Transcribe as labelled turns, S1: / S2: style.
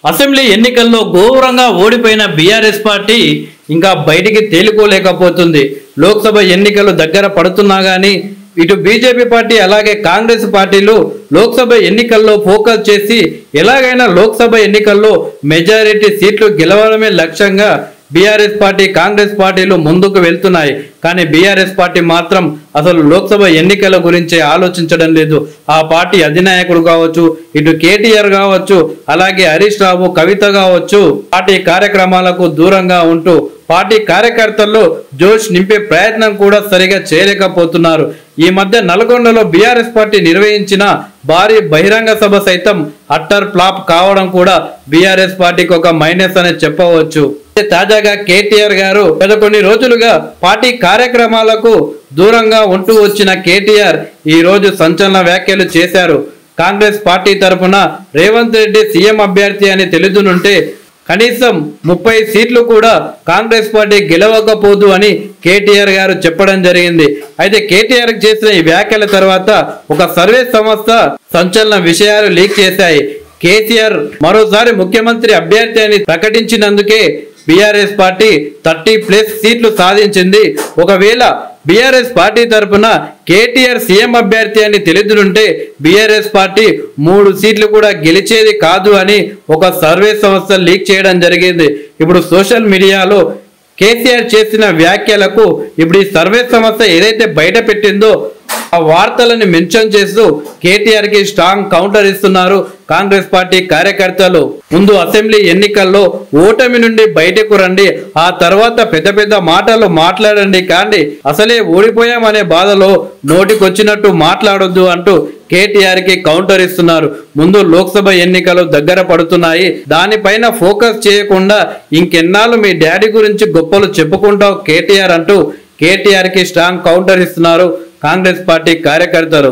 S1: Assembly ఎన్నికల్లో ఘోరంగా ఓడిపోయిన బీఆర్ఎస్ పార్టీ ఇంకా బయటికి తేలుకోలేకపోతుంది. లోక్సభ ఎన్నికలు దగ్గర పడుతున్నా గానీ ఇటు బీజేపీ పార్టీ అలాగే కాంగ్రెస్ పార్టీలు లోక్సభ ఎన్నికల్లో ఫోకస్ చేసి ఎలాగైనా లోక్సభ ఎన్నికల్లో మెజారిటీ సీట్లు గెలవడమే లక్ష్యంగా బీఆర్ఎస్ పార్టీ కాంగ్రెస్ పార్టీలు ముందుకు వెళ్తున్నాయి. కానీ బీఆర్ఎస్ పార్టీ మాత్రం అసలు లోక్సభ ఎన్నికల గురించి ఆలోచించడం లేదు. ఆ పార్టీ అధినాయకుడు కావచ్చు, ఇటు కేటీఆర్ కావచ్చు, అలాగే హరీష్ రావు, కవిత కావచ్చు, పార్టీ కార్యక్రమాలకు దూరంగా ఉంటూ పార్టీ కార్యకర్తల్లో జోష్ నింపే ప్రయత్నం కూడా సరిగా చేయలేకపోతున్నారు. ఈ మధ్య నల్గొండలో బీఆర్ఎస్ పార్టీ నిర్వహించిన భారీ బహిరంగ సభ సైతం అట్టర్ ఫ్లాప్ కావడం కూడా బీఆర్ఎస్ పార్టీకి ఒక మైనస్ అని చెప్పవచ్చు. తాజాగా కేటీఆర్ గారు గత కొన్ని రోజులుగా పార్టీ కార్యక్రమాలకు దూరంగా ఉంటూ వచ్చిన కేటీఆర్ ఈ రోజు సంచలన వ్యాఖ్యలు చేశారు. కాంగ్రెస్ పార్టీ తరఫున రేవంత్ రెడ్డి సీఎం అభ్యర్థి అని తెలుసునుంటే కనీసం 30 సీట్లు కూడా కాంగ్రెస్ పార్టీ గెలవకపోదు అని కేటీఆర్ గారు చెప్పడం జరిగింది. అయితే కేటీఆర్ చేసిన ఈ వ్యాఖ్యల తర్వాత ఒక సర్వే సంస్థ సంచలన విషయాలు లీక్ చేశాయి. కేసీఆర్ మరోసారి ముఖ్యమంత్రి అభ్యర్థి అని ప్రకటించినందుకే బీఆర్ఎస్ పార్టీ 30+ సీట్లు సాధించింది. ఒకవేళ బీఆర్ఎస్ పార్టీ తరఫున కేటీఆర్ సీఎం అభ్యర్థి అని తెలుసుంటే బీఆర్ఎస్ పార్టీ 3 సీట్లు కూడా గెలిచేది కాదు అని ఒక సర్వే సంస్థ లీక్ చేయడం జరిగింది. ఇప్పుడు సోషల్ మీడియాలో కేసీఆర్ చేసిన వ్యాఖ్యలకు ఇప్పుడు ఈ సర్వే సంస్థ ఏదైతే బయట పెట్టిందో ఆ వార్తలను మెన్షన్ చేస్తూ కేటీఆర్ కి స్ట్రాంగ్ కౌంటర్ ఇస్తున్నారు కాంగ్రెస్ పార్టీ కార్యకర్తలు. ముందు అసెంబ్లీ ఎన్నికల్లో ఓటమి నుండి బయటకు రండి, ఆ తర్వాత పెద్ద పెద్ద మాటలు మాట్లాడండి, కానీ అసలే ఓడిపోయామనే బాధలో నోటికొచ్చినట్టు మాట్లాడొద్దు అంటూ కేటీఆర్ కి కౌంటర్ ఇస్తున్నారు. ముందు లోక్సభ ఎన్నికలు దగ్గర పడుతున్నాయి, దానిపైన ఫోకస్ చేయకుండా ఇంకెన్నాళ్ళు మీ డాడీ గురించి గొప్పలు చెప్పుకుంటావు కేటీఆర్ అంటూ కేటీఆర్ కి స్ట్రాంగ్ కౌంటర్ ఇస్తున్నారు కాంగ్రెస్ పార్టీ కార్యకర్తలు.